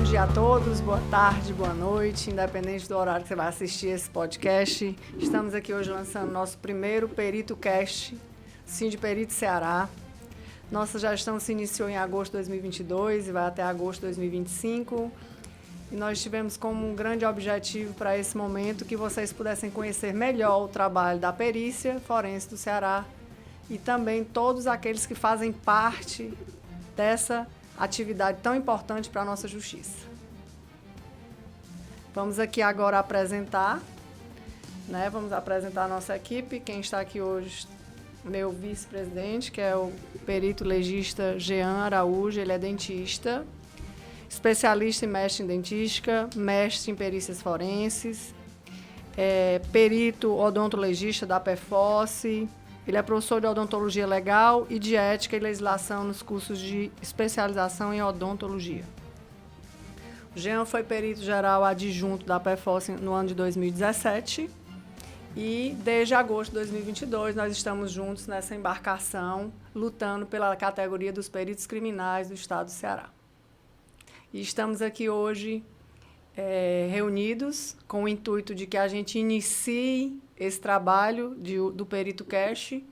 dia a todos, boa tarde, boa noite, independente do horário que você vai assistir esse podcast. Estamos aqui hoje lançando nosso primeiro Perito Cast, Sindperito Ceará. Nossa gestão se iniciou em agosto de 2022 e vai até agosto de 2025. E nós tivemos como um grande objetivo para esse momento que vocês pudessem conhecer melhor o trabalho da perícia forense do Ceará e também todos aqueles que fazem parte dessa atividade tão importante para a nossa justiça. Vamos aqui agora apresentar, Vamos apresentar a nossa equipe. Quem está aqui hoje, meu vice-presidente, que é o perito legista Jean Araújo, ele é dentista, especialista e mestre em dentística, mestre em perícias forenses, perito odontologista da PEFOSSE. Ele é professor de odontologia legal e de ética e legislação nos cursos de especialização em odontologia. O Jean foi perito geral adjunto da PEFOSSE no ano de 2017 e desde agosto de 2022 nós estamos juntos nessa embarcação lutando pela categoria dos peritos criminais do estado do Ceará. E estamos aqui hoje reunidos com o intuito de que a gente inicie esse trabalho do Perito Cast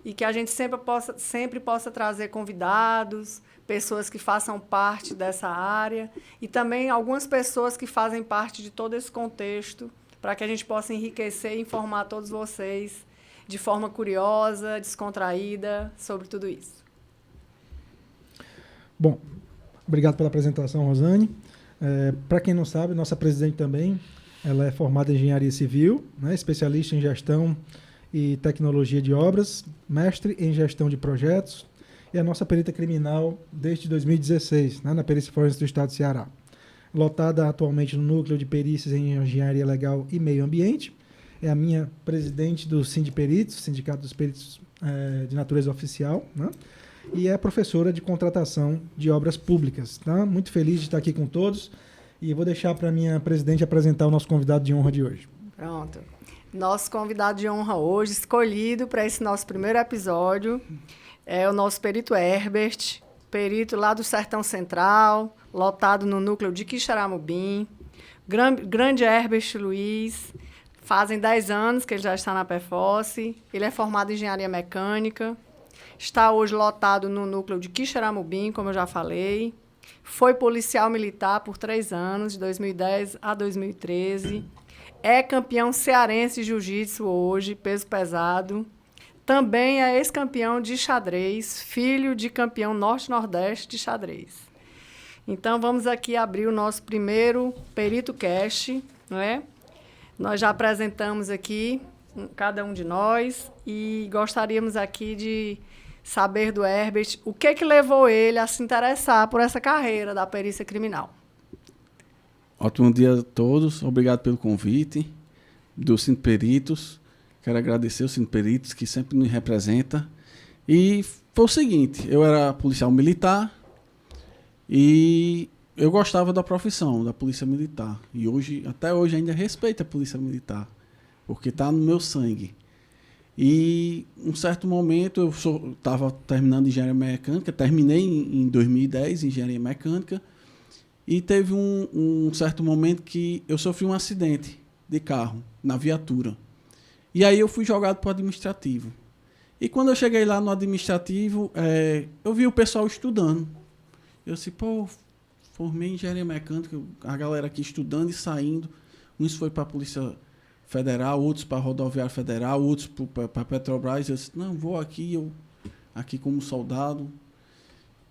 e que a gente sempre possa trazer convidados, pessoas que façam parte dessa área e também algumas pessoas que fazem parte de todo esse contexto para que a gente possa enriquecer e informar todos vocês de forma curiosa, descontraída sobre tudo isso. Bom, obrigado pela apresentação, Rosane. Para quem não sabe, nossa presidente também, ela é formada em engenharia civil, especialista em gestão e tecnologia de obras, mestre em gestão de projetos e a nossa perita criminal desde 2016, na perícia forense do estado do Ceará. Lotada atualmente no núcleo de perícias em engenharia legal e meio ambiente, é a minha presidente do Sindperitos, Sindicato dos Peritos de Natureza Oficial, e é professora de contratação de obras públicas. Muito feliz de estar aqui com todos e vou deixar para a minha presidente apresentar o nosso convidado de honra de hoje. Pronto. Nosso convidado de honra hoje, escolhido para esse nosso primeiro episódio, é o nosso perito Herbert, perito lá do Sertão Central, lotado no núcleo de Quixeramobim. Grande Herbert Luiz, fazem 10 anos que ele já está na PEFOSSE, ele é formado em engenharia mecânica, está hoje lotado no núcleo de Quixeramobim, como eu já falei. Foi policial militar por 3 anos, de 2010 a 2013. É campeão cearense de jiu-jitsu hoje, peso pesado. Também é ex-campeão de xadrez, filho de campeão norte-nordeste de xadrez. Então, vamos aqui abrir o nosso primeiro Perito Cast, Nós já apresentamos aqui cada um de nós e gostaríamos aqui de saber do Herbert o que levou ele a se interessar por essa carreira da perícia criminal. Ótimo dia a todos, obrigado pelo convite do Sindperitos. Quero agradecer ao Sindperitos que sempre nos representa. E foi o seguinte, eu era policial militar e eu gostava da profissão, da polícia militar. E até hoje ainda respeito a polícia militar, porque está no meu sangue. E, um certo momento, eu estava terminando engenharia mecânica, terminei em 2010 engenharia mecânica, e teve um certo momento que eu sofri um acidente de carro, na viatura. E aí eu fui jogado para o administrativo. E quando eu cheguei lá no administrativo, eu vi o pessoal estudando. Eu disse, formei em engenharia mecânica, a galera aqui estudando e saindo. Uns foi para a Polícia Federal, outros para a Rodoviária Federal, outros para a Petrobras. Eu disse, não, vou aqui como soldado.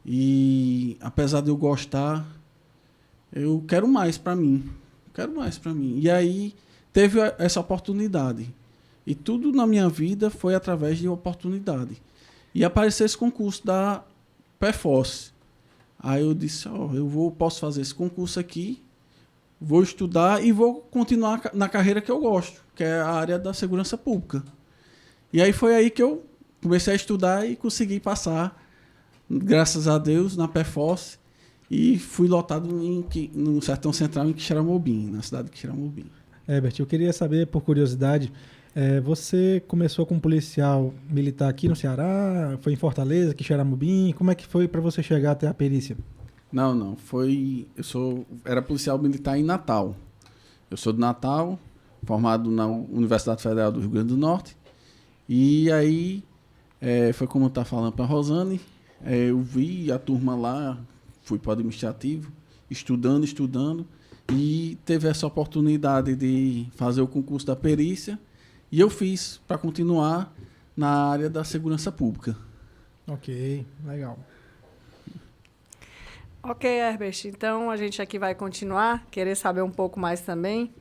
E apesar de eu gostar, eu quero mais para mim. E aí teve essa oportunidade. E tudo na minha vida foi através de oportunidade. E apareceu esse concurso da PEFOSSE. Aí eu disse, posso fazer esse concurso aqui, vou estudar e vou continuar na carreira que eu gosto, que é a área da segurança pública. E aí foi aí que eu comecei a estudar e consegui passar, graças a Deus, na PEFOSSE, e fui lotado no Sertão Central, em Quixeramobim, na cidade de Quixeramobim. Herbert, eu queria saber, por curiosidade, você começou como policial militar aqui no Ceará, foi em Fortaleza, Quixeramobim, como é que foi para você chegar até a perícia? Não. Era policial militar em Natal. Eu sou de Natal, formado na Universidade Federal do Rio Grande do Norte. E aí, foi como eu estava falando para a Rosane, eu vi a turma lá, fui para o administrativo, estudando, e teve essa oportunidade de fazer o concurso da perícia, e eu fiz para continuar na área da segurança pública. Ok, legal. Ok, Herbert, então a gente aqui vai continuar, querer saber um pouco mais também.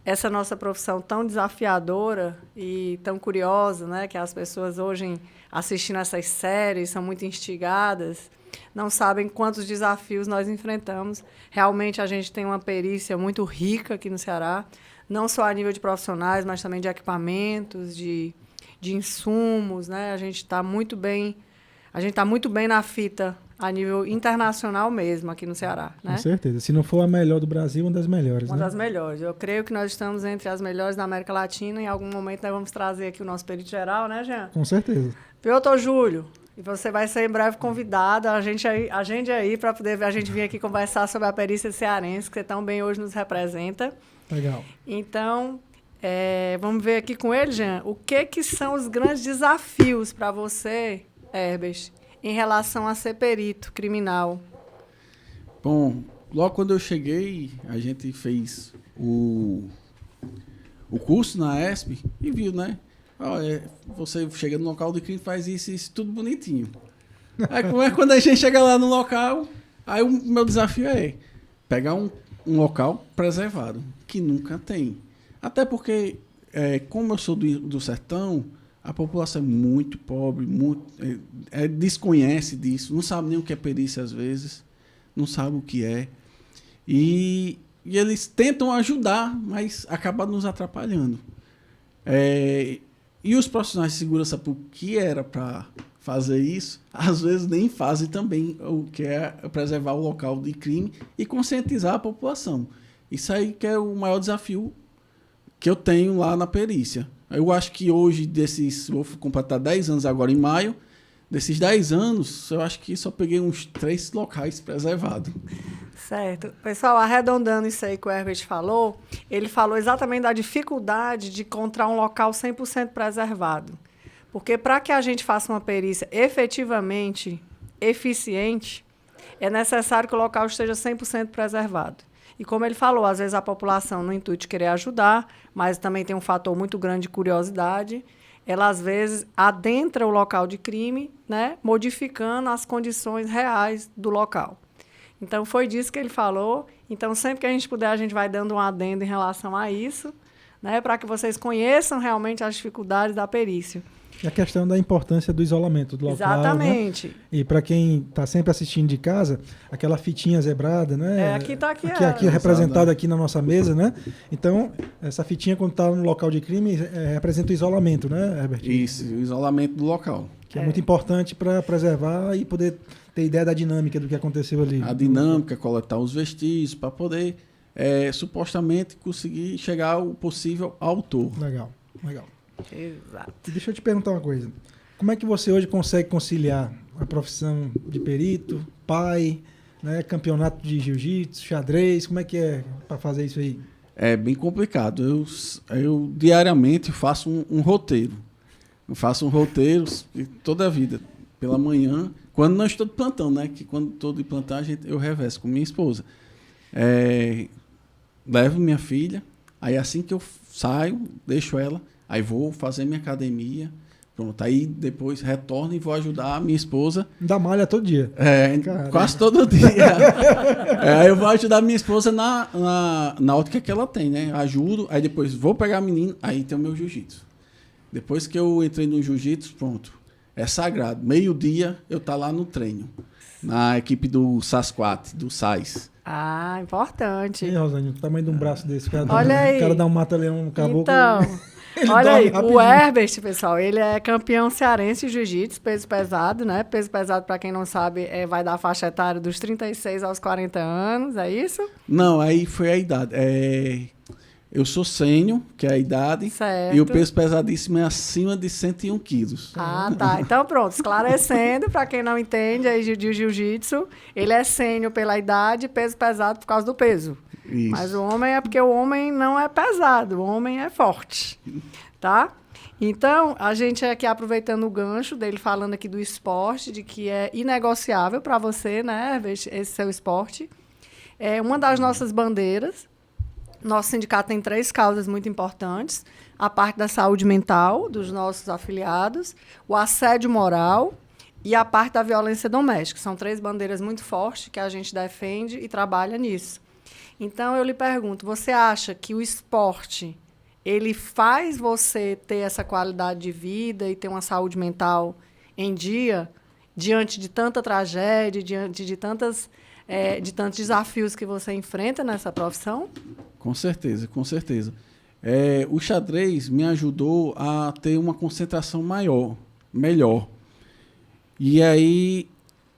Essa nossa profissão tão desafiadora e tão curiosa, né, que as pessoas hoje assistindo essas séries são muito instigadas, não sabem quantos desafios nós enfrentamos. Realmente a gente tem uma perícia muito rica aqui no Ceará, não só a nível de profissionais, mas também de equipamentos, de insumos, né? A gente está muito bem na fita a nível internacional mesmo aqui no Ceará, né? Com certeza. Se não for a melhor do Brasil, uma das melhores, Uma né? das melhores. Eu creio que nós estamos entre as melhores da América Latina. Em algum momento nós vamos trazer aqui o nosso perito geral, né, Jean? Com certeza. Piotr Júlio, e você vai ser em breve convidado, a gente aí para poder ver a gente vir aqui conversar sobre a perícia cearense, que você tão bem hoje nos representa. Legal. Então, vamos ver aqui com ele, Jean, o que são os grandes desafios para você, Herbert, em relação a ser perito criminal? Bom, logo quando eu cheguei, a gente fez o curso na ESP e viu, né? Você chega no local de crime, faz isso, tudo bonitinho. Aí como é quando a gente chega lá no local, aí o meu desafio é pegar um local preservado, que nunca tem. Até porque, como eu sou do sertão, a população é muito pobre, desconhece disso, não sabe nem o que é perícia às vezes, não sabe o que é. E eles tentam ajudar, mas acabam nos atrapalhando. E os profissionais de segurança pública que era para fazer isso, às vezes nem fazem também o que é preservar o local de crime e conscientizar a população. Isso aí que é o maior desafio que eu tenho lá na perícia. Eu acho que hoje, vou completar 10 anos agora em maio, desses 10 anos, eu acho que só peguei uns 3 locais preservados. Certo. Pessoal, arredondando isso aí que o Herbert falou, ele falou exatamente da dificuldade de encontrar um local 100% preservado. Porque para que a gente faça uma perícia efetivamente eficiente, é necessário que o local esteja 100% preservado. E como ele falou, às vezes a população, no intuito de querer ajudar, mas também tem um fator muito grande de curiosidade, ela às vezes adentra o local de crime, né, modificando as condições reais do local. Então, foi disso que ele falou. Então, sempre que a gente puder, a gente vai dando um adendo em relação a isso, né, para que vocês conheçam realmente as dificuldades da perícia. E a questão da importância do isolamento do local. Exatamente. Né? E para quem está sempre assistindo de casa, aquela fitinha zebrada, né? Aqui está aqui. Aqui representada aqui na nossa mesa, né? Então, essa fitinha, quando está no local de crime, representa o isolamento, né, Herbert? Isso, o isolamento do local. Que é muito importante para preservar e poder ter ideia da dinâmica do que aconteceu ali. A dinâmica, coletar os vestígios, para poder, supostamente, conseguir chegar ao possível autor. Legal. Exato. E deixa eu te perguntar uma coisa. Como é que você hoje consegue conciliar a profissão de perito, pai, né, campeonato de jiu-jitsu, xadrez? Como é que é para fazer isso aí? É bem complicado. Eu diariamente faço um roteiro. Eu faço um roteiro toda a vida, pela manhã, quando não estou de plantão, né? Que quando estou de plantão, eu revezo com minha esposa. Levo minha filha, aí assim que eu saio, deixo ela, aí vou fazer minha academia, pronto, aí depois retorno e vou ajudar a minha esposa. Dá malha todo dia? Quase todo dia. Aí eu vou ajudar a minha esposa na ótica que ela tem, né? Ajudo, aí depois vou pegar a menina, aí tem o meu jiu-jitsu. Depois que eu entrei no jiu-jitsu, pronto, é sagrado. Meio-dia eu tá lá no treino, na equipe do Sasquatch, do SAIS. Ah, importante. E Rosane, o tamanho de um braço desse, Olha aí. O cara dá um mata-leão no caboclo. Então, olha aí, rapidinho. O Herbert, pessoal, ele é campeão cearense de jiu-jitsu, peso pesado, né? Peso pesado, para quem não sabe, vai dar faixa etária dos 36 aos 40 anos, é isso? Não, aí foi a idade. Eu sou sênior, que é a idade, Certo. e o peso pesadíssimo é acima de 101 quilos. Ah, tá. Então, pronto. Esclarecendo, para quem não entende, aí de jiu-jitsu, ele é sênior pela idade e peso pesado por causa do peso. Isso. Mas o homem é porque o homem não é pesado, o homem é forte, tá? Então, a gente aqui aproveitando o gancho dele falando aqui do esporte, de que é inegociável para você, né, esse seu esporte. É uma das nossas bandeiras. Nosso sindicato tem 3 causas muito importantes: a parte da saúde mental dos nossos afiliados, o assédio moral e a parte da violência doméstica. São 3 bandeiras muito fortes que a gente defende e trabalha nisso. Então, eu lhe pergunto, você acha que o esporte ele faz você ter essa qualidade de vida e ter uma saúde mental em dia, diante de tanta tragédia, diante de tantos desafios que você enfrenta nessa profissão? Com certeza, com certeza. O xadrez me ajudou a ter uma concentração melhor. E aí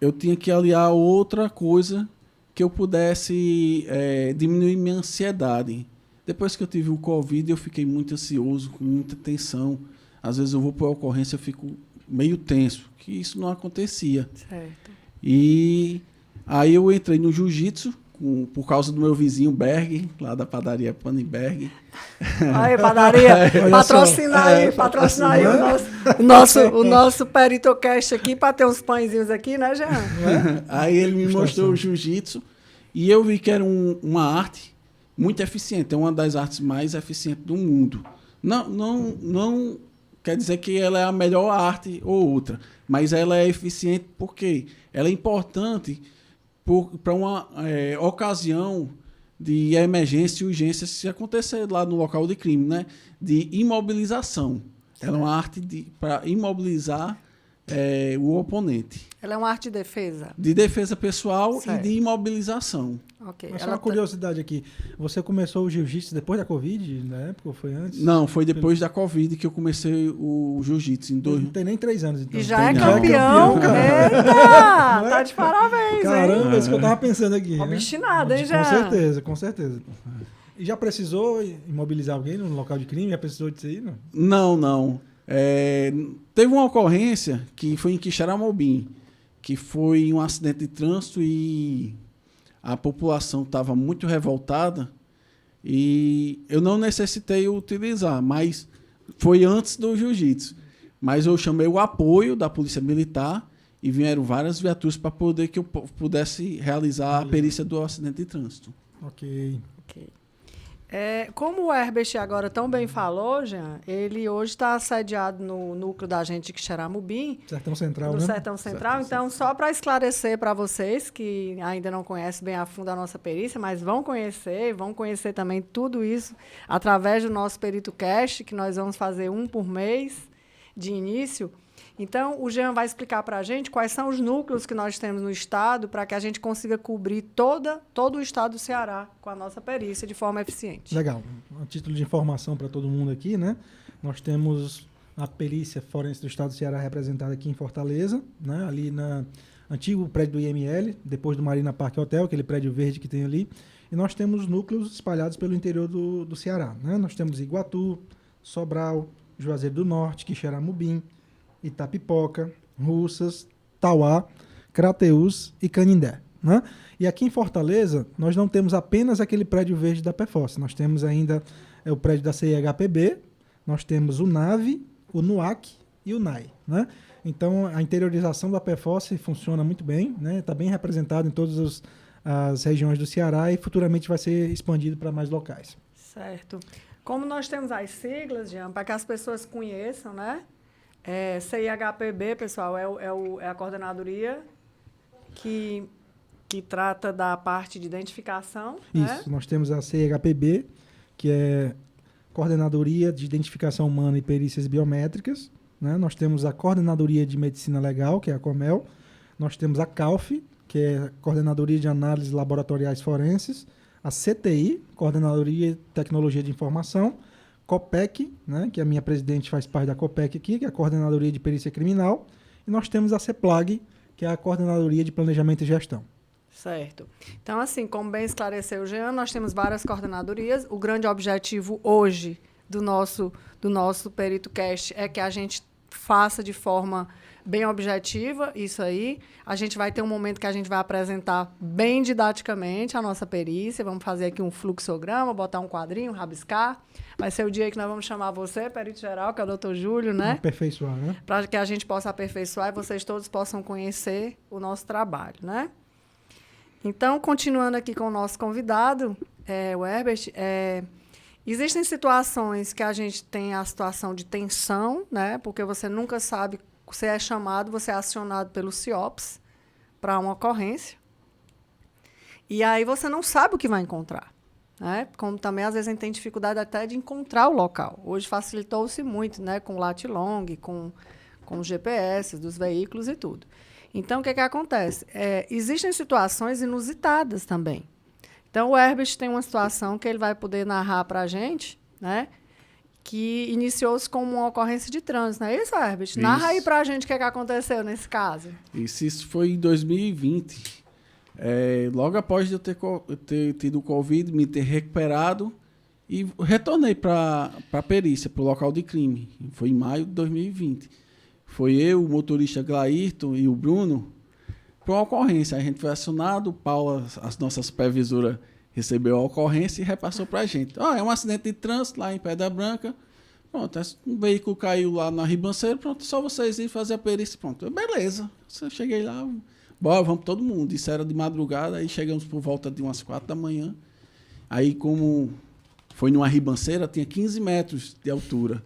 eu tinha que aliar outra coisa que eu pudesse diminuir minha ansiedade. Depois que eu tive o Covid, eu fiquei muito ansioso, com muita tensão. Às vezes eu vou para a ocorrência e fico meio tenso, que isso não acontecia. Certo. E aí eu entrei no jiu-jitsu, por causa do meu vizinho Berg, lá da padaria Paniberg. Aí, padaria, patrocinar aí o nosso Peritocast aqui, para ter uns pãezinhos aqui, né, Jean? Aí ele me mostrou o jiu-jitsu e eu vi que era uma arte muito eficiente, é uma das artes mais eficientes do mundo. Não quer dizer que ela é a melhor arte ou outra, mas ela é eficiente porque ela é importante para uma ocasião de emergência e urgência se acontecer lá no local de crime, né? De imobilização. Ela é uma arte para imobilizar o oponente. Ela é uma arte de defesa? De defesa pessoal. Certo. E de imobilização. Ok. Mas só uma curiosidade aqui. Você começou o jiu-jitsu depois da Covid, na época, ou foi antes? Não, foi depois da Covid que eu comecei o jiu-jitsu. Não tem nem 3 anos, então. E já é Não. campeão? cara. Eita! Tá de parabéns, Caramba, hein? isso que eu tava pensando aqui. Obstinado, né? hein, Jean? Com certeza. E já precisou imobilizar alguém no local de crime? Já precisou disso aí? Não? Não. Teve uma ocorrência que foi em Quixeramobim, que foi um acidente de trânsito e a população estava muito revoltada e eu não necessitei utilizar, mas foi antes do jiu-jitsu. Mas eu chamei o apoio da Polícia Militar e vieram várias viaturas para poder que eu pudesse realizar a perícia do acidente de trânsito. Ok. Como o Herbert agora tão bem falou, Jean, ele hoje está sediado no núcleo da gente de Quixeramobim, Sertão Central, do né? Sertão Central. Então, só para esclarecer para vocês que ainda não conhecem bem a fundo a nossa perícia, mas vão conhecer também tudo isso através do nosso Perito Cast, que nós vamos fazer um por mês de início. Então, o Jean vai explicar para a gente quais são os núcleos que nós temos no estado para que a gente consiga cobrir todo o estado do Ceará com a nossa perícia de forma eficiente. Legal. A título de informação para todo mundo aqui, né? Nós temos a perícia forense do estado do Ceará representada aqui em Fortaleza, né? Ali na antigo prédio do IML, depois do Marina Park Hotel, aquele prédio verde que tem ali. E nós temos núcleos espalhados pelo interior do Ceará, né? Nós temos Iguatu, Sobral, Juazeiro do Norte, Quixeramobim, Itapipoca, Russas, Tauá, Crateús e Canindé, né? E aqui em Fortaleza, nós não temos apenas aquele prédio verde da PFOS, nós temos ainda o prédio da CIHPB, nós temos o NAVE, o NUAC e o NAI, né? Então, a interiorização da PFOS funciona muito bem, né? Está bem representado em todas as regiões do Ceará e futuramente vai ser expandido para mais locais. Certo. Como nós temos as siglas, Jean, para que as pessoas conheçam, né? CIHPB, pessoal, é a coordenadoria que trata da parte de identificação. Isso, né? Nós temos a CIHPB, que é Coordenadoria de Identificação Humana e Perícias Biométricas, né? Nós temos a Coordenadoria de Medicina Legal, que é a COMEL. Nós temos a CALF, que é a Coordenadoria de Análises Laboratoriais Forenses. A CTI, Coordenadoria de Tecnologia de Informação. COPEC, né, que a minha presidente faz parte da COPEC aqui, que é a Coordenadoria de Perícia Criminal, e nós temos a CEPLAG, que é a Coordenadoria de Planejamento e Gestão. Certo. Então, assim, como bem esclareceu o Jean, nós temos várias coordenadorias. O grande objetivo hoje do nosso Perito Cast é que a gente faça de forma bem objetiva isso aí. A gente vai ter um momento que a gente vai apresentar bem didaticamente a nossa perícia. Vamos fazer aqui um fluxograma, botar um quadrinho, rabiscar. Vai ser o dia que nós vamos chamar você, perito geral, que é o Dr. Júlio, né? Aperfeiçoar, né? Para que a gente possa aperfeiçoar e vocês todos possam conhecer o nosso trabalho, né? Então, continuando aqui com o nosso convidado, o Herbert, existem situações que a gente tem a situação de tensão, né? Porque você nunca sabe, você é chamado, você é acionado pelo CIOPS para uma ocorrência. E aí você não sabe o que vai encontrar, né? Como também, às vezes, a gente tem dificuldade até de encontrar o local. Hoje facilitou-se muito, né? Com o lat-long, com os GPS dos veículos e tudo. Então, o que acontece? Existem situações inusitadas também. Então, o Herbert tem uma situação que ele vai poder narrar para a gente, né? Que iniciou-se como uma ocorrência de trânsito, não é isso, Herbert? Isso. Narra aí para a gente o que aconteceu nesse caso. Isso foi em 2020. Logo após eu ter tido o Covid, me ter recuperado e retornei para a perícia, para o local de crime. Foi em maio de 2020. Foi eu, o motorista Glairton e o Bruno para uma ocorrência. A gente foi acionado, o Paulo, as nossas supervisoras, recebeu a ocorrência e repassou para a gente. É um acidente de trânsito lá em Pedra Branca. Pronto, um veículo caiu lá na ribanceira, pronto, só vocês irem fazer a perícia. Pronto, beleza. Eu cheguei lá, bora, vamos todo mundo. Isso era de madrugada, aí chegamos por volta de umas 4 da manhã. Aí, como foi numa ribanceira, tinha 15 metros de altura.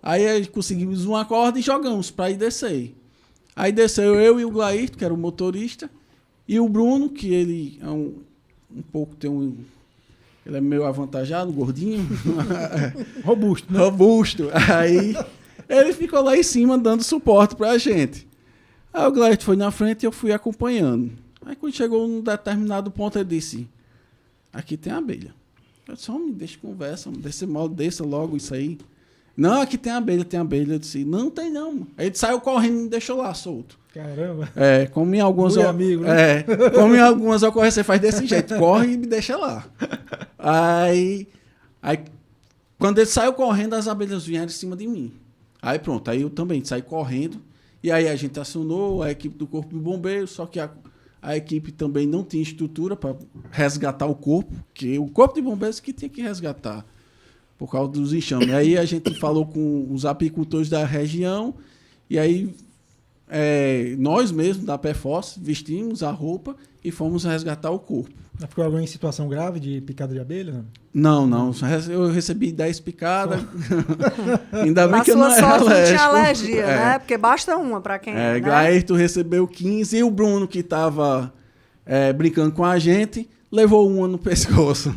Aí conseguimos uma corda e jogamos para ir descer. Aí desceu eu e o Glairton, que era o motorista, e o Bruno, que ele é um pouco, ele é meio avantajado, gordinho. Robusto, né? Robusto. Aí ele ficou lá em cima dando suporte para a gente. Aí o Glairton foi na frente e eu fui acompanhando. Aí quando chegou num determinado ponto, ele disse, aqui tem abelha. Eu disse, me deixa conversa, desça logo isso aí. Não, aqui tem abelha. Eu disse, não tem não. Aí ele saiu correndo e me deixou lá, solto. Caramba. Como em algumas... amigo, né? Como em algumas ocorrências, você faz desse jeito. Corre e me deixa lá. Aí, quando ele saiu correndo, as abelhas vieram em cima de mim. Aí pronto, aí eu também saí correndo. E aí a gente acionou a equipe do Corpo de Bombeiros, só que a equipe também não tinha estrutura para resgatar o corpo, que o Corpo de Bombeiros que tinha que resgatar. Por causa dos enxames. Aí a gente falou com os apicultores da região, e aí nós mesmos, da PFOS, vestimos a roupa e fomos resgatar o corpo. Ficou alguém em situação grave de picada de abelha? Não. Eu recebi 10 picadas. Ainda bem que eu não era alérgico. Não tinha alérgico. alergia, né? Porque basta uma para quem né? Glairton recebeu 15 e o Bruno, que estava brincando com a gente, levou uma no pescoço.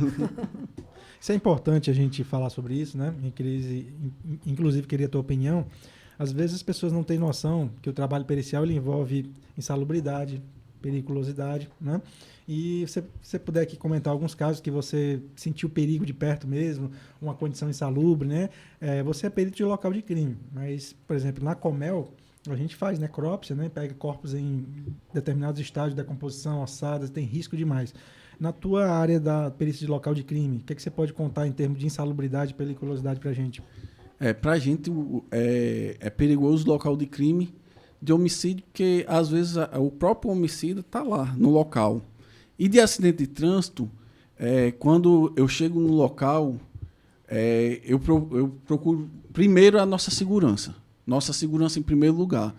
Isso é importante a gente falar sobre isso, né? Inclusive, queria a tua opinião. Às vezes as pessoas não têm noção que o trabalho pericial ele envolve insalubridade, periculosidade, né? E se você puder aqui comentar alguns casos que você sentiu perigo de perto mesmo, uma condição insalubre, né? Você é perito de local de crime, mas, por exemplo, na Comel, a gente faz necrópsia, né? Pega corpos em determinados estágios da decomposição, ossadas, tem risco demais. Na tua área da perícia de local de crime, o que você pode contar em termos de insalubridade e periculosidade para a gente? Para a gente é perigoso o local de crime de homicídio, porque às vezes o próprio homicida está lá no local. E de acidente de trânsito, quando eu chego no local, eu procuro primeiro a nossa segurança em primeiro lugar.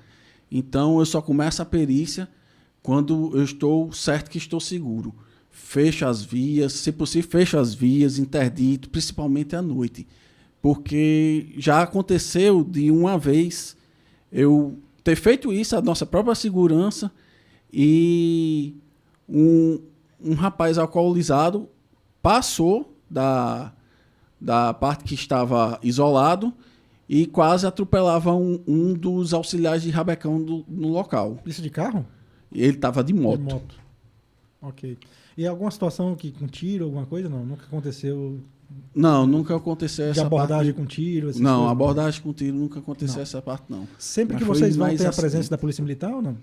Então eu só começo a perícia quando eu estou certo que estou seguro. Fecho as vias, se possível, fecho as vias, interdito, principalmente à noite. Porque já aconteceu de uma vez eu ter feito isso, a nossa própria segurança, e um rapaz alcoolizado passou da parte que estava isolado e quase atropelava um dos auxiliares de rabecão no local. Isso de carro? Ele estava de moto. De moto. Ok. E alguma situação com tiro, alguma coisa? Não, nunca aconteceu? Não, nunca aconteceu essa parte. De abordagem com tiro? Não, abordagem com tiro nunca aconteceu essa parte, não. Sempre que vocês vão ter a presença da Polícia Militar ou não?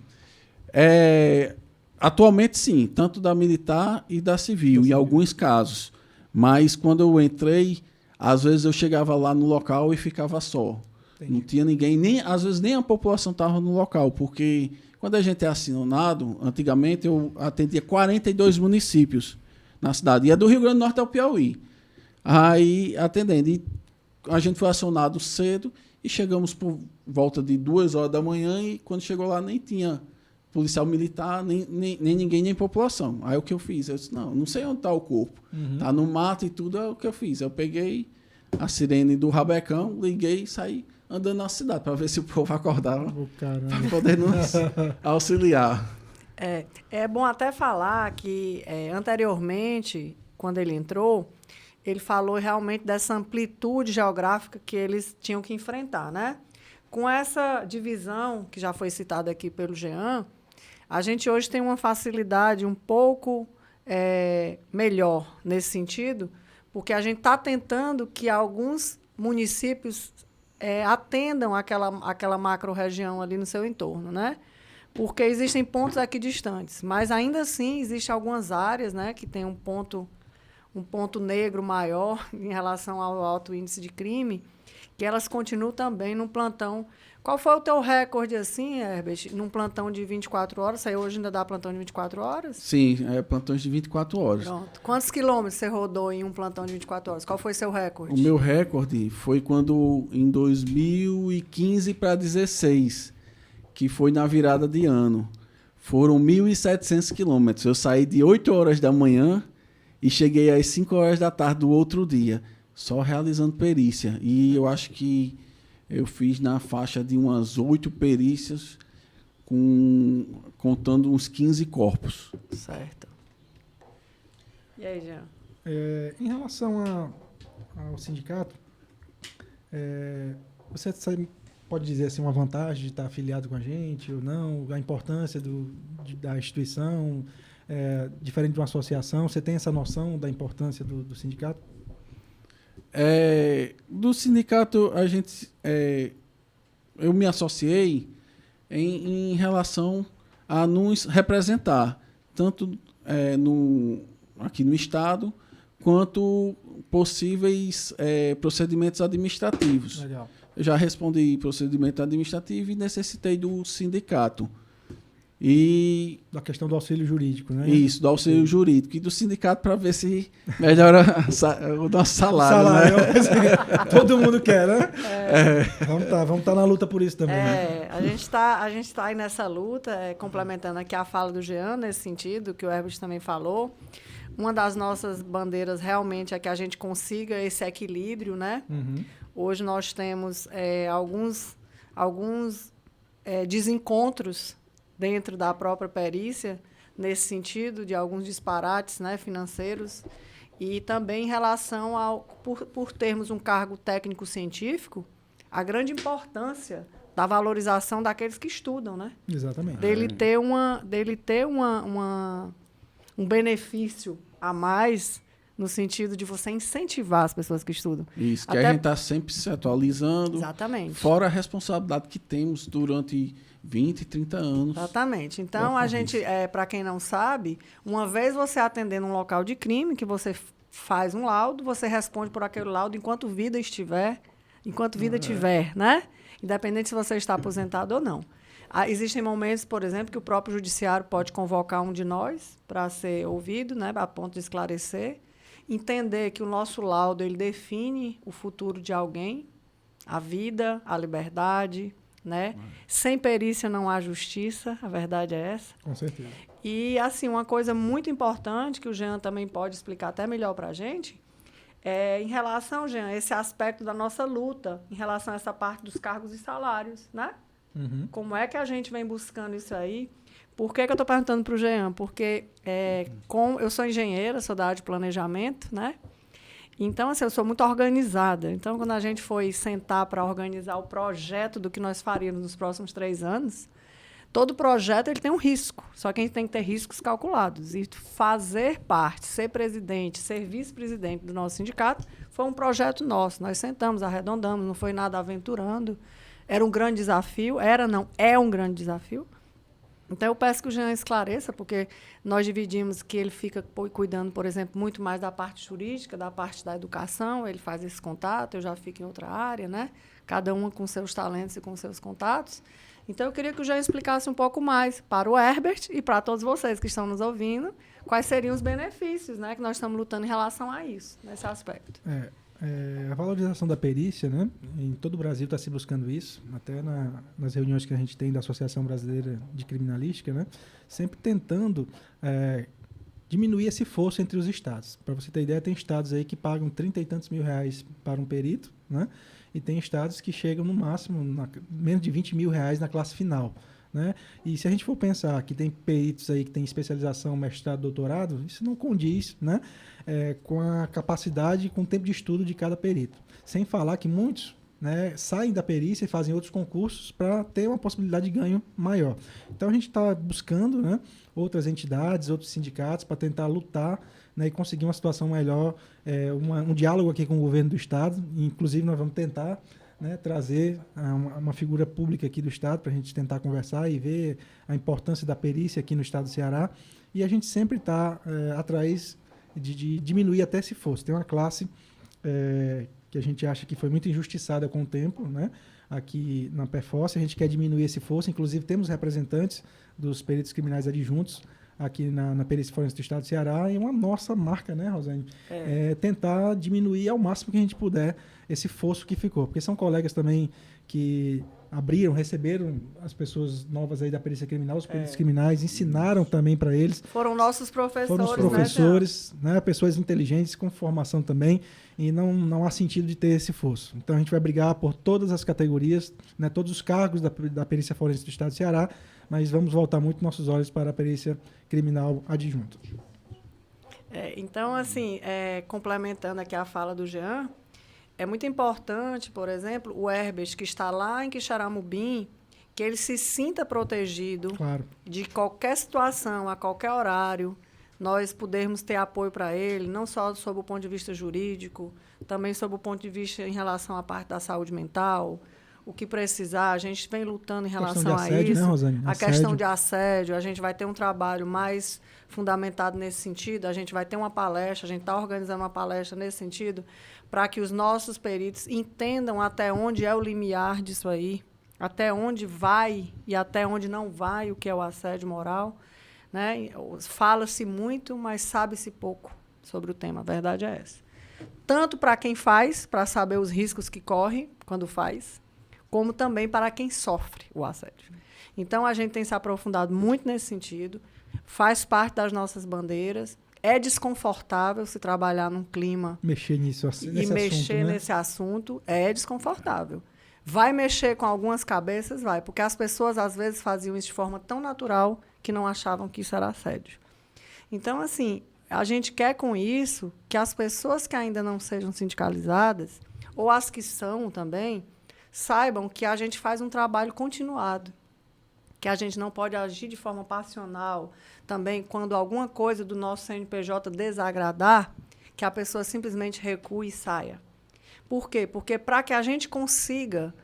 Atualmente, sim, tanto da militar e da civil, em alguns casos. Mas quando eu entrei, às vezes eu chegava lá no local e ficava só. Entendi. Não tinha ninguém, às vezes nem a população estava no local, porque quando a gente é assinado, antigamente eu atendia 42 municípios na cidade. E é do Rio Grande do Norte ao Piauí. Aí, atendendo. E a gente foi acionado cedo e chegamos por volta de 2 horas da manhã e quando chegou lá nem tinha policial militar, nem ninguém, nem população. Aí o que eu fiz? Eu disse, não sei onde está o corpo. Está no mato e tudo, é o que eu fiz. Eu peguei a sirene do rabecão, liguei e saí andando na cidade para ver se o povo acordava para poder nos auxiliar. É bom até falar que, anteriormente, quando ele entrou, ele falou realmente dessa amplitude geográfica que eles tinham que enfrentar, né? Com essa divisão, que já foi citada aqui pelo Jean, a gente hoje tem uma facilidade um pouco melhor nesse sentido, porque a gente está tentando que alguns municípios atendam aquela macro-região ali no seu entorno, né? Porque existem pontos aqui distantes, mas ainda assim existem algumas áreas, né, que tem um ponto negro maior em relação ao alto índice de crime, que elas continuam também num plantão. Qual foi o teu recorde, assim, Herbert, num plantão de 24 horas? Você hoje ainda dá plantão de 24 horas? Sim, plantões de 24 horas. Pronto. Quantos quilômetros você rodou em um plantão de 24 horas? Qual foi seu recorde? O meu recorde foi quando, em 2015 para 2016, que foi na virada de ano. Foram 1.700 quilômetros. Eu saí de 8 horas da manhã e cheguei às 5 horas da tarde do outro dia, só realizando perícia. E eu acho que eu fiz na faixa de umas 8 perícias, contando uns 15 corpos. Certo. E aí, Jean? Em relação ao sindicato, você pode dizer assim, uma vantagem de estar afiliado com a gente ou não, a importância da instituição, diferente de uma associação, você tem essa noção da importância do sindicato? Do sindicato, eu me associei em relação a nos representar, tanto aqui no Estado, quanto possíveis procedimentos administrativos. Legal. Eu já respondi procedimento administrativo e necessitei do sindicato. E Da questão do auxílio jurídico, né? isso, do auxílio jurídico e do sindicato para ver se melhora o nosso salário. Né? Todo mundo quer, né? Vamos tá na luta por isso também. Né? A gente tá aí nessa luta, complementando aqui a fala do Jean, nesse sentido, que o Herbert também falou. Uma das nossas bandeiras realmente é que a gente consiga esse equilíbrio, né? Uhum. Hoje nós temos alguns desencontros dentro da própria perícia, nesse sentido, de alguns disparates, né, financeiros, e também em relação por termos um cargo técnico-científico, a grande importância da valorização daqueles que estudam, né? Exatamente. Dele ter um benefício a mais, no sentido de você incentivar as pessoas que estudam. Isso, que a gente está sempre se atualizando. Exatamente. Fora a responsabilidade que temos durante 20, 30 anos. Exatamente. Então, a gente, para quem não sabe, uma vez você atender num local de crime, que você faz um laudo, você responde por aquele laudo enquanto vida tiver, né? Independente se você está aposentado ou não. Existem momentos, por exemplo, que o próprio judiciário pode convocar um de nós para ser ouvido, né, a ponto de esclarecer, entender que o nosso laudo ele define o futuro de alguém, a vida, a liberdade, né? Sem perícia não há justiça, a verdade é essa. Com certeza. E, assim, uma coisa muito importante que o Jean também pode explicar até melhor para a gente, em relação, Jean, a esse aspecto da nossa luta, em relação a essa parte dos cargos e salários, né? Uhum. Como é que a gente vem buscando isso aí? Por que eu estou perguntando para o Jean? Porque eu sou engenheira, sou da área de planejamento, né? Então, assim, eu sou muito organizada. Então, quando a gente foi sentar para organizar o projeto do que nós faríamos nos próximos 3 anos, todo projeto ele tem um risco, só que a gente tem que ter riscos calculados. E fazer parte, ser presidente, ser vice-presidente do nosso sindicato, foi um projeto nosso. Nós sentamos, arredondamos, não foi nada aventurando. Era um grande desafio. É um grande desafio. Então, eu peço que o Jean esclareça, porque nós dividimos que ele fica cuidando, por exemplo, muito mais da parte jurídica, da parte da educação, ele faz esse contato, eu já fico em outra área, né? Cada uma com seus talentos e com seus contatos. Então, eu queria que o Jean explicasse um pouco mais para o Herbert e para todos vocês que estão nos ouvindo, quais seriam os benefícios, né, que nós estamos lutando em relação a isso, nesse aspecto. A valorização da perícia, né? Em todo o Brasil está se buscando isso, até nas reuniões que a gente tem da Associação Brasileira de Criminalística, né? Sempre tentando diminuir esse fosso entre os estados. Para você ter ideia, tem estados aí que pagam 30 e tantos mil reais para um perito, né? E tem estados que chegam no máximo menos de 20 mil reais na classe final. Né? E se a gente for pensar que tem peritos aí que têm especialização, mestrado, doutorado, isso não condiz, né, com a capacidade, com o tempo de estudo de cada perito. Sem falar que muitos, né, saem da perícia e fazem outros concursos para ter uma possibilidade de ganho maior. Então a gente está buscando, né, outras entidades, outros sindicatos para tentar lutar, né, e conseguir uma situação melhor, um diálogo aqui com o governo do estado. Inclusive nós vamos tentar, né, trazer uma figura pública aqui do estado para a gente tentar conversar e ver a importância da perícia aqui no estado do Ceará. E a gente sempre está atrás de diminuir até esse fosso. Tem uma classe que a gente acha que foi muito injustiçada com o tempo, né, aqui na PEFOS. A gente quer diminuir esse fosso. Inclusive temos representantes dos peritos criminais adjuntos aqui na perícia forense do estado do Ceará, e uma nossa marca, né, Rosane? Tentar diminuir ao máximo que a gente puder esse fosso que ficou, porque são colegas também que receberam as pessoas novas aí da perícia criminal, os peritos criminais, ensinaram também para eles. Foram nossos professores, Foram os professores, né, pessoas inteligentes, com formação também, e não há sentido de ter esse fosso. Então a gente vai brigar por todas as categorias, né, todos os cargos da perícia forense do estado do Ceará, mas vamos voltar muito nossos olhos para a perícia criminal adjunta. Então, assim, complementando aqui a fala do Jean, é muito importante, por exemplo, o Herbert, que está lá em Quixaramubim, que ele se sinta protegido de qualquer situação, a qualquer horário, nós podermos ter apoio para ele, não só sob o ponto de vista jurídico, também sob o ponto de vista em relação à parte da saúde mental, o que precisar, a gente vem lutando em relação a isso. Né, Rosane? A questão de assédio, a gente vai ter um trabalho mais fundamentado nesse sentido, a gente vai ter uma palestra, a gente está organizando uma palestra nesse sentido, para que os nossos peritos entendam até onde é o limiar disso aí, até onde vai e até onde não vai o que é o assédio moral. Né? Fala-se muito, mas sabe-se pouco sobre o tema, a verdade é essa. Tanto para quem faz, para saber os riscos que corre quando faz, como também para quem sofre o assédio. Então, a gente tem se aprofundado muito nesse sentido, faz parte das nossas bandeiras, é desconfortável se trabalhar num clima... Mexer nesse assunto é desconfortável. Vai mexer com algumas cabeças? Vai, porque as pessoas, às vezes, faziam isso de forma tão natural que não achavam que isso era assédio. Então, assim, a gente quer com isso que as pessoas que ainda não sejam sindicalizadas, ou as que são também, saibam que a gente faz um trabalho continuado, que a gente não pode agir de forma passional também quando alguma coisa do nosso CNPJ desagradar, que a pessoa simplesmente recue e saia. Por quê? Porque para que a gente consiga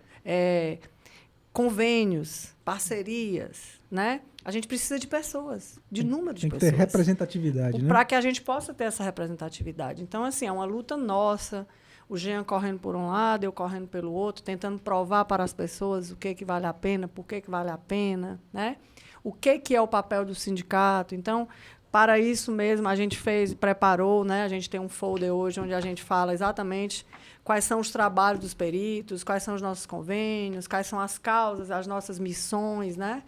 convênios, parcerias, né? A gente precisa de pessoas, de número de pessoas. Tem que ter representatividade, né? Para que a gente possa ter essa representatividade. Então, assim, é uma luta nossa, o Jean correndo por um lado, eu correndo pelo outro, tentando provar para as pessoas o que vale a pena, por que vale a pena, né? O que é o papel do sindicato. Então, para isso mesmo, a gente preparou, né? A gente tem um folder hoje onde a gente fala exatamente quais são os trabalhos dos peritos, quais são os nossos convênios, quais são as causas, as nossas missões, né?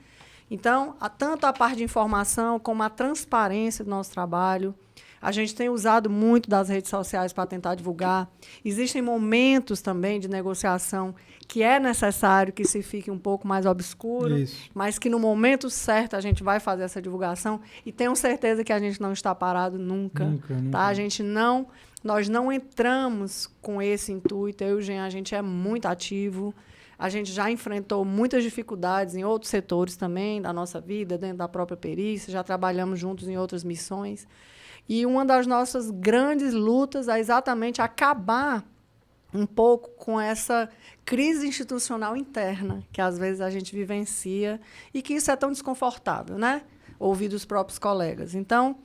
Então, tanto a parte de informação como a transparência do nosso trabalho. A gente tem usado muito das redes sociais para tentar divulgar. Existem momentos também de negociação que é necessário que se fique um pouco mais obscuro, mas que no momento certo a gente vai fazer essa divulgação e tenho certeza que a gente não está parado nunca. Tá? Nós não entramos com esse intuito. Eu e o Jean, a gente é muito ativo. A gente já enfrentou muitas dificuldades em outros setores também da nossa vida, dentro da própria perícia, já trabalhamos juntos em outras missões. E uma das nossas grandes lutas é exatamente acabar um pouco com essa crise institucional interna que às vezes a gente vivencia e que isso é tão desconfortável, né? Ouvir dos próprios colegas. Então,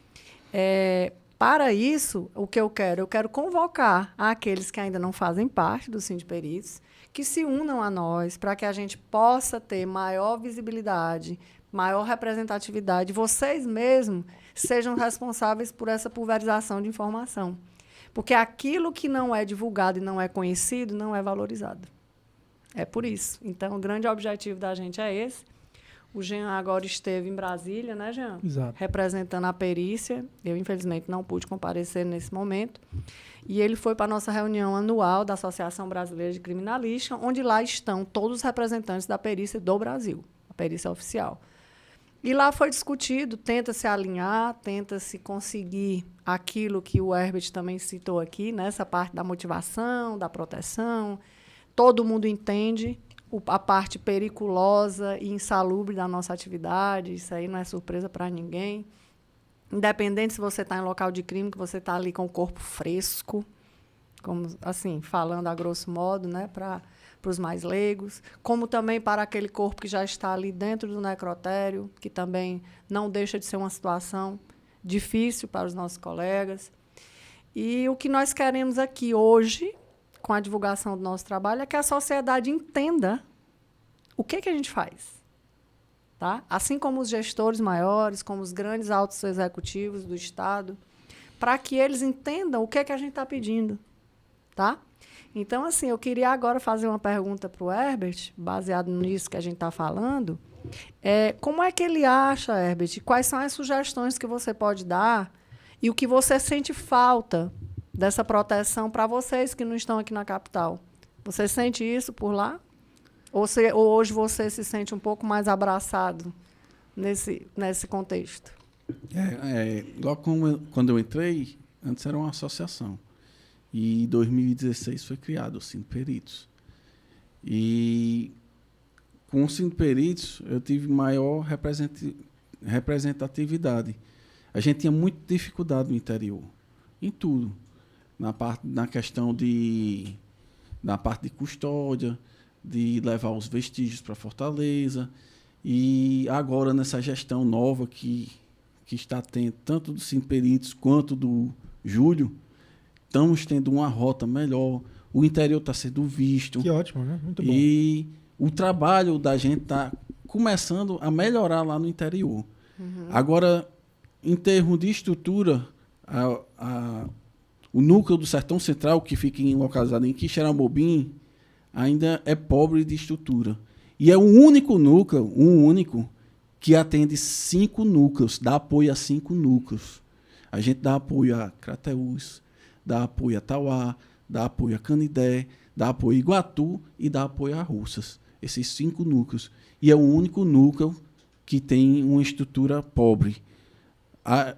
para isso, o que eu quero? Eu quero convocar aqueles que ainda não fazem parte do Sindiperitos, que se unam a nós para que a gente possa ter maior visibilidade, maior representatividade. Vocês mesmos sejam responsáveis por essa pulverização de informação. Porque aquilo que não é divulgado e não é conhecido não é valorizado. É por isso. Então, o grande objetivo da gente é esse. O Jean agora esteve em Brasília, né, Jean? Exato. Representando a perícia. Eu, infelizmente, não pude comparecer nesse momento. E ele foi para a nossa reunião anual da Associação Brasileira de Criminalística, onde lá estão todos os representantes da perícia do Brasil, a perícia oficial. E lá foi discutido, tenta-se alinhar, tenta-se conseguir aquilo que o Herbert também citou aqui, né? Essa parte da motivação, da proteção. Todo mundo entende a parte periculosa e insalubre da nossa atividade, isso aí não é surpresa para ninguém. Independente se você está em local de crime, que você está ali com o corpo fresco, como assim, falando a grosso modo, né, para os mais leigos, como também para aquele corpo que já está ali dentro do necrotério, que também não deixa de ser uma situação difícil para os nossos colegas. E o que nós queremos aqui hoje, com a divulgação do nosso trabalho, é que a sociedade entenda o que a gente faz. Tá? Assim como os gestores maiores, como os grandes altos executivos do Estado, para que eles entendam o que a gente está pedindo. Tá? Então, assim, eu queria agora fazer uma pergunta para o Herbert, baseado nisso que a gente está falando. Como é que ele acha, Herbert, quais são as sugestões que você pode dar e o que você sente falta dessa proteção para vocês que não estão aqui na capital? Você sente isso por lá? Ou hoje você se sente um pouco mais abraçado nesse contexto? Logo quando eu entrei, antes era uma associação. E em 2016 foi criado o Sindiperitos. E com o Sindiperitos eu tive maior representatividade. A gente tinha muita dificuldade no interior, em tudo. Na questão da parte de custódia, de levar os vestígios para Fortaleza. E agora, nessa gestão nova que está tendo, tanto do Sindiperitos quanto do Júlio, estamos tendo uma rota melhor, o interior está sendo visto. Que ótimo, né? Muito bom. E o trabalho da gente está começando a melhorar lá no interior. Uhum. Agora, em termos de estrutura, o núcleo do Sertão Central, que fica localizado em Quixeramobim, ainda é pobre de estrutura. E é o único núcleo, que atende 5 núcleos, dá apoio a 5 núcleos. A gente dá apoio a Crateús, dá apoio a Tauá, dá apoio a Canidé, dá apoio a Iguatu e dá apoio a Russas. Esses 5 núcleos. E é o único núcleo que tem uma estrutura pobre,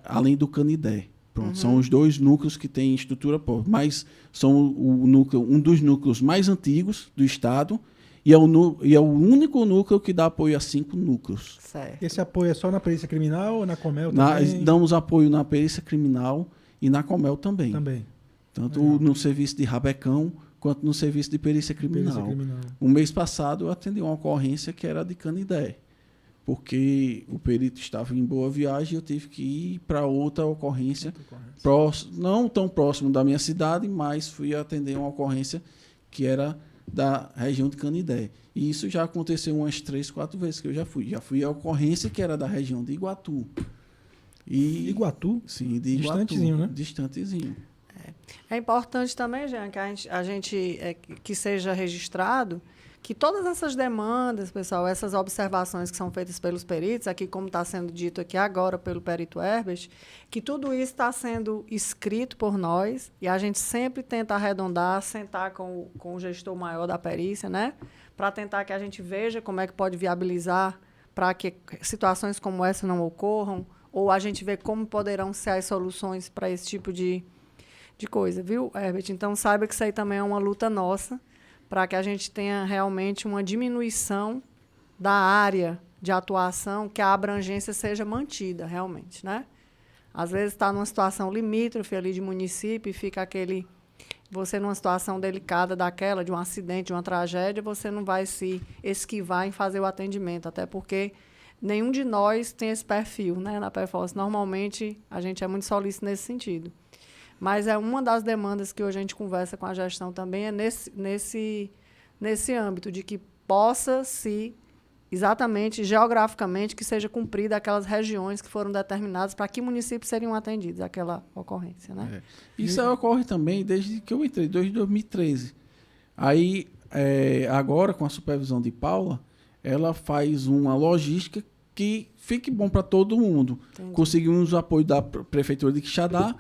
além do Canidé. Pronto, uhum. São os 2 núcleos que têm estrutura pobre, mas são um dos núcleos mais antigos do Estado e é o único núcleo que dá apoio a 5 núcleos. Certo. Esse apoio é só na perícia criminal ou na Comel também? Damos apoio na perícia criminal e na Comel também. Tanto Legal. No serviço de rabecão quanto no serviço de perícia criminal. O mês passado eu atendi uma ocorrência que era de Canidé, porque o perito estava em Boa Viagem e eu tive que ir para outra ocorrência, não tão próximo da minha cidade, mas fui atender uma ocorrência que era da região de Canidé. E isso já aconteceu umas 3, 4 vezes que eu já fui. Já fui à ocorrência que era da região de Iguatu. Iguatu? Sim, de Iguatu. Distantezinho, né? Distantezinho. É importante também, Jean, que a gente que seja registrado que todas essas demandas, pessoal, essas observações que são feitas pelos peritos, aqui como está sendo dito aqui agora pelo perito Herbert, que tudo isso está sendo escrito por nós e a gente sempre tenta arredondar, sentar com o gestor maior da perícia, né, para tentar que a gente veja como é que pode viabilizar para que situações como essa não ocorram, ou a gente vê como poderão ser as soluções para esse tipo de coisa, viu, Herbert? Então, saiba que isso aí também é uma luta nossa, para que a gente tenha realmente uma diminuição da área de atuação, que a abrangência seja mantida, realmente, né? Às vezes está numa situação limítrofe ali de município e fica aquele você numa situação delicada daquela, de um acidente, de uma tragédia, você não vai se esquivar em fazer o atendimento, até porque nenhum de nós tem esse perfil, né, na Perforce. Normalmente, a gente é muito solícito nesse sentido. Mas é uma das demandas que hoje a gente conversa com a gestão também, é nesse âmbito, de que possa se, exatamente, geograficamente, que seja cumprida aquelas regiões que foram determinadas para que municípios seriam atendidos, aquela ocorrência, né? Isso ocorre também desde que eu entrei, desde 2013. Aí, agora, com a supervisão de Paula, ela faz uma logística que fique bom para todo mundo. Entendi. Conseguimos o apoio da Prefeitura de Quixadá,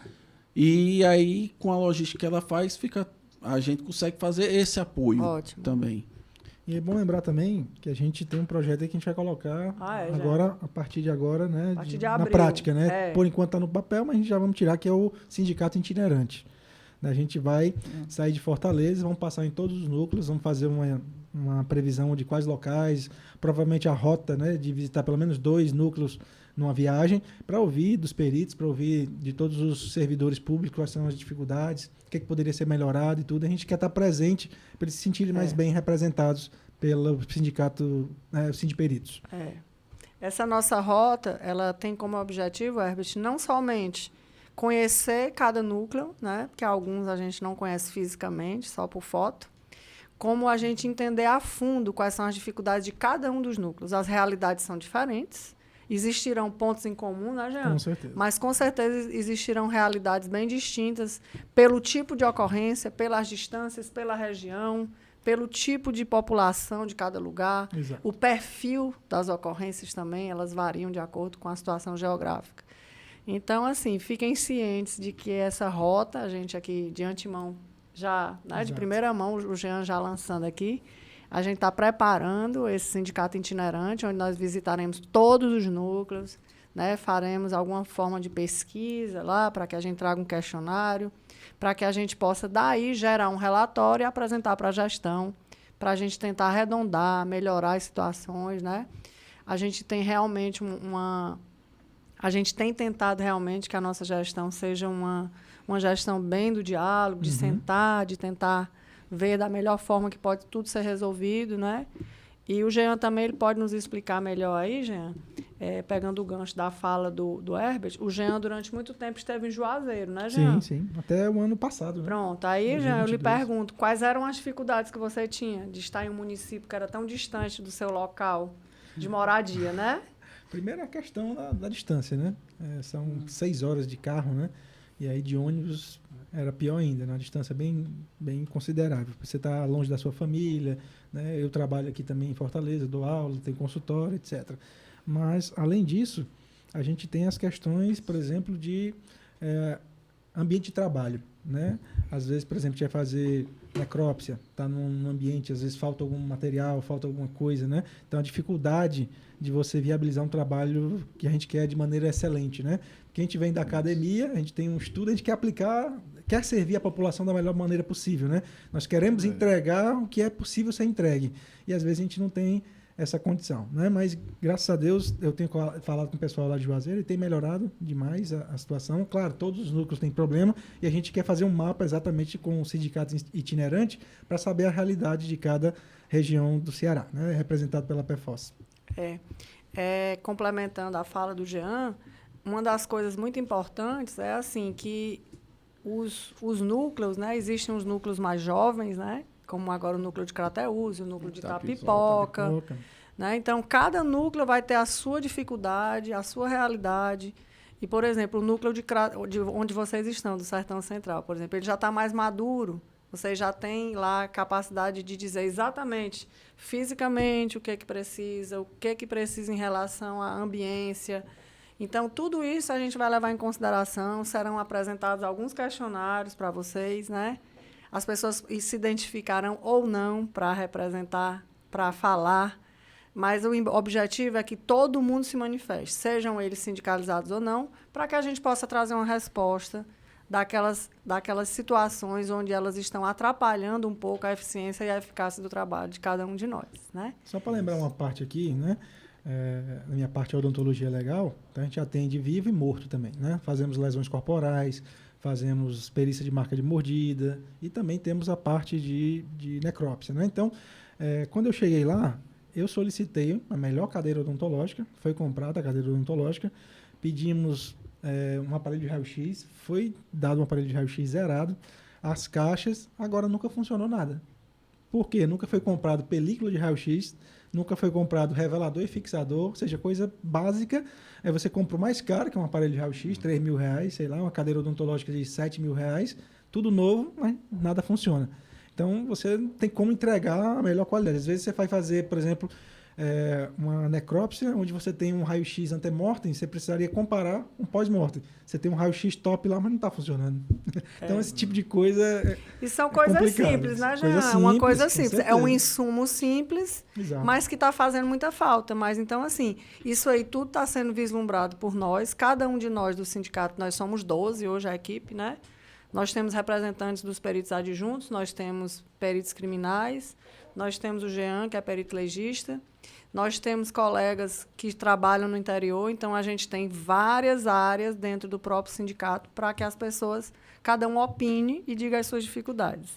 e aí, com a logística que ela faz, a gente consegue fazer esse apoio. Ótimo. Também. E é bom lembrar também que a gente tem um projeto aí que a gente vai colocar agora, a partir de agora, né? A partir de abril. Na prática, né? É. Por enquanto está no papel, mas a gente já vamos tirar, que é o sindicato itinerante. A gente vai sair de Fortaleza, vamos passar em todos os núcleos, vamos fazer uma previsão de quais locais, provavelmente a rota, né, de visitar pelo menos 2 núcleos numa viagem, para ouvir dos peritos, para ouvir de todos os servidores públicos quais são as dificuldades, o que poderia ser melhorado e tudo. A gente quer estar presente para eles se sentirem mais bem representados pelo sindicato, o Sindiperitos. Essa nossa rota, ela tem como objetivo, Herbert, não somente conhecer cada núcleo, né, porque alguns a gente não conhece fisicamente, só por foto, como a gente entender a fundo quais são as dificuldades de cada um dos núcleos. As realidades são diferentes, existirão pontos em comum, né, Jean? Com certeza. Mas, com certeza, existirão realidades bem distintas pelo tipo de ocorrência, pelas distâncias, pela região, pelo tipo de população de cada lugar. Exato. O perfil das ocorrências também, elas variam de acordo com a situação geográfica. Então, assim, fiquem cientes de que essa rota, a gente aqui de antemão, já, né, de primeira mão, o Jean já lançando aqui, a gente está preparando esse sindicato itinerante, onde nós visitaremos todos os núcleos, né, faremos alguma forma de pesquisa lá, para que a gente traga um questionário, para que a gente possa, daí, gerar um relatório e apresentar para a gestão, para a gente tentar arredondar, melhorar as situações, né? A gente tem realmente a gente tem tentado realmente que a nossa gestão seja uma gestão bem do diálogo, de sentar, de tentar ver da melhor forma que pode tudo ser resolvido, né? E o Jean também ele pode nos explicar melhor aí, Jean, pegando o gancho da fala do Herbert. O Jean, durante muito tempo, esteve em Juazeiro, né, Jean? Sim, até o ano passado. Né? Pronto, aí, Jean, eu lhe pergunto, quais eram as dificuldades que você tinha de estar em um município que era tão distante do seu local de moradia, né? Primeiro a questão da distância, né? São 6 horas de carro, né? E aí de ônibus era pior ainda, uma distância bem considerável. Você está longe da sua família, né? Eu trabalho aqui também em Fortaleza, dou aula, tenho consultório, etc. Mas, além disso, a gente tem as questões, por exemplo, de ambiente de trabalho, né? Às vezes, por exemplo, a gente vai fazer necrópsia, está num ambiente, às vezes falta algum material, falta alguma coisa, né? Então, a dificuldade de você viabilizar um trabalho que a gente quer de maneira excelente, né? Porque a gente vem da academia, a gente tem um estudo, a gente quer aplicar, quer servir a população da melhor maneira possível, né? Nós queremos entregar o que é possível ser entregue. E, às vezes, a gente não tem essa condição, né? Mas, graças a Deus, eu tenho falado com o pessoal lá de Juazeiro e tem melhorado demais a situação. Claro, todos os núcleos têm problema e a gente quer fazer um mapa exatamente com o sindicato itinerante para saber a realidade de cada região do Ceará, né? Representado pela PEFOS. Complementando a fala do Jean, uma das coisas muito importantes é assim que os núcleos, né? Existem os núcleos mais jovens, né? Como agora o núcleo de Crateús, o núcleo de Itapipoca, né? Então, cada núcleo vai ter a sua dificuldade, a sua realidade. E, por exemplo, o núcleo de onde vocês estão, do Sertão Central, por exemplo, ele já está mais maduro. Vocês já têm lá a capacidade de dizer exatamente, fisicamente, o que precisa, o que precisa em relação à ambiência. Então, tudo isso a gente vai levar em consideração. Serão apresentados alguns questionários para vocês, né? As pessoas se identificarão ou não para representar, para falar, mas o objetivo é que todo mundo se manifeste, sejam eles sindicalizados ou não, para que a gente possa trazer uma resposta daquelas situações onde elas estão atrapalhando um pouco a eficiência e a eficácia do trabalho de cada um de nós, né? Só para lembrar uma parte aqui, né? Na minha parte, a odontologia legal, então a gente atende vivo e morto também, né? Fazemos lesões corporais, fazemos perícia de marca de mordida e também temos a parte de necrópsia, né? Então, quando eu cheguei lá, eu solicitei a melhor cadeira odontológica, foi comprada a cadeira odontológica, pedimos um aparelho de raio-x, foi dado um aparelho de raio-x zerado, as caixas, agora nunca funcionou nada. Por quê? Nunca foi comprado película de raio-x, nunca foi comprado revelador e fixador, ou seja, coisa básica. Aí você compra o mais caro, que é um aparelho de raio-x, R$3.000, sei lá, uma cadeira odontológica de R$7.000, tudo novo, mas nada funciona. Então, você não tem como entregar a melhor qualidade. Às vezes você vai fazer, por exemplo, uma necrópsia, onde você tem um raio-x ante-mortem, você precisaria comparar um pós-mortem. Você tem um raio-x top lá, mas não está funcionando. Então, esse tipo de coisa E são coisas simples, né, Jean? É uma coisa simples. É um insumo simples, exato, mas que está fazendo muita falta. Mas, então, assim, isso aí tudo está sendo vislumbrado por nós. Cada um de nós do sindicato, nós somos 12 hoje, a equipe, né? Nós temos representantes dos peritos adjuntos, nós temos peritos criminais, nós temos o Jean, que é perito legista, nós temos colegas que trabalham no interior, então a gente tem várias áreas dentro do próprio sindicato para que as pessoas, cada um opine e diga as suas dificuldades.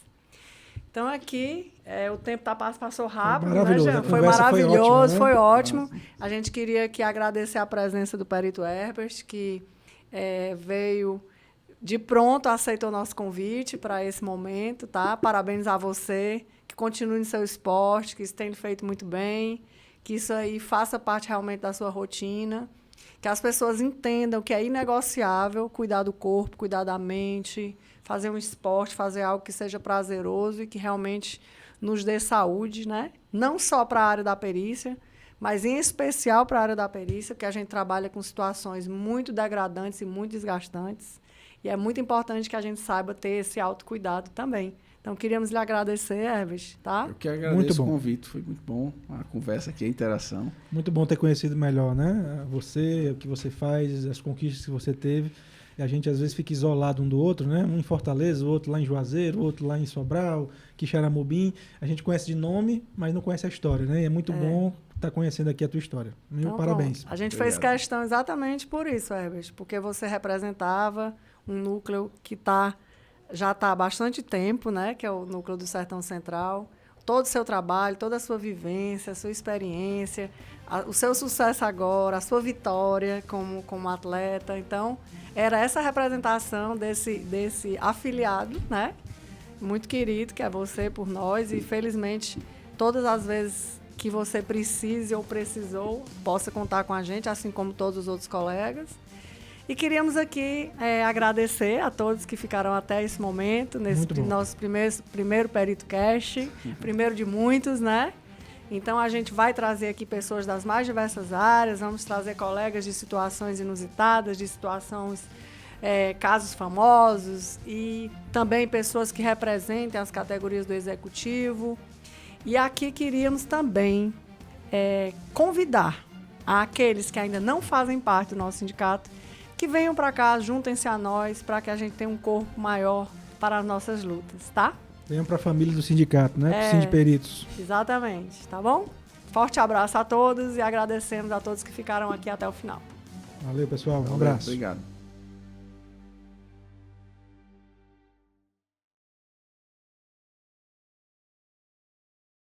Então, aqui, o tempo passou rápido, né, Jean? Foi maravilhoso, foi ótimo. A gente queria aqui agradecer a presença do perito Herbert, que veio... de pronto, aceitou o nosso convite para esse momento, tá? Parabéns a você, que continue no seu esporte, que isso tenha feito muito bem, que isso aí faça parte realmente da sua rotina, que as pessoas entendam que é inegociável cuidar do corpo, cuidar da mente, fazer um esporte, fazer algo que seja prazeroso e que realmente nos dê saúde, né? Não só para a área da perícia, mas em especial para a área da perícia, porque a gente trabalha com situações muito degradantes e muito desgastantes. E é muito importante que a gente saiba ter esse autocuidado também. Então, queríamos lhe agradecer, Herbert, tá? Eu que agradeço o convite, foi muito bom a conversa aqui, a interação. Muito bom ter conhecido melhor, né? Você, o que você faz, as conquistas que você teve. E a gente, às vezes, fica isolado um do outro, né? Um em Fortaleza, o outro lá em Juazeiro, o outro lá em Sobral, Quixeramobim. A gente conhece de nome, mas não conhece a história, né? E é muito bom estar conhecendo aqui a tua história. Meu então, parabéns. Bom. A gente fez questão exatamente por isso, Herbert, porque você representava um núcleo que já está há bastante tempo, né? Que é o núcleo do Sertão Central. Todo o seu trabalho, toda a sua vivência, a sua experiência, o seu sucesso agora, a sua vitória como atleta. Então, era essa representação desse afiliado, né? Muito querido, que é você por nós. E, felizmente, todas as vezes que você precise ou precisou, possa contar com a gente, assim como todos os outros colegas. E queríamos aqui agradecer a todos que ficaram até esse momento, nesse nosso primeiro Perito Cast, primeiro de muitos, né? Então, a gente vai trazer aqui pessoas das mais diversas áreas, vamos trazer colegas de situações inusitadas, de situações, casos famosos, e também pessoas que representem as categorias do Executivo. E aqui queríamos também convidar aqueles que ainda não fazem parte do nosso sindicato, que venham para cá, juntem-se a nós, para que a gente tenha um corpo maior para as nossas lutas, tá? Venham para a família do sindicato, né? Para o Sindiperitos. Exatamente, tá bom? Forte abraço a todos e agradecemos a todos que ficaram aqui até o final. Valeu, pessoal. Um abraço. Obrigado.